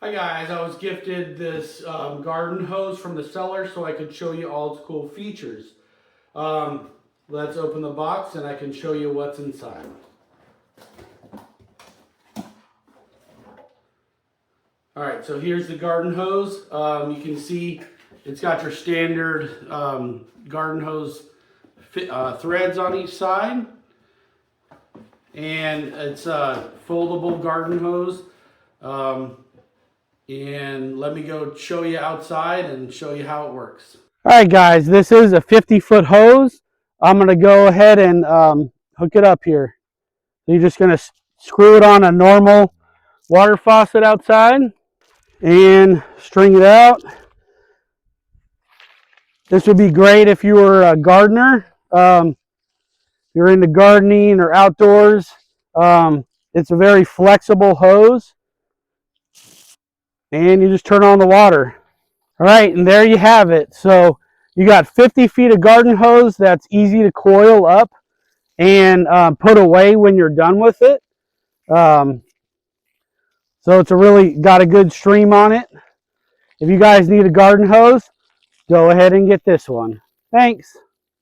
Hi guys, I was gifted this garden hose from the seller so I could show you all its cool features. Let's open the box and I can show you what's inside. Alright, so here's the garden hose. You can see it's got your standard garden hose threads on each side. And it's a foldable garden hose. And let me go show you outside and show you how it works. All right, guys, this is a 50-foot hose. I'm going to go ahead and hook it up here. You're just going to screw it on a normal water faucet outside and string it out. This would be great if you were a gardener. You're into gardening or outdoors. It's a very flexible hose. And you just turn on the water. All right, and there you have it. So you got 50 feet of garden hose that's easy to coil up and put away when you're done with it. So it's really got a good stream on it. If you guys need a garden hose, go ahead and get this one. Thanks.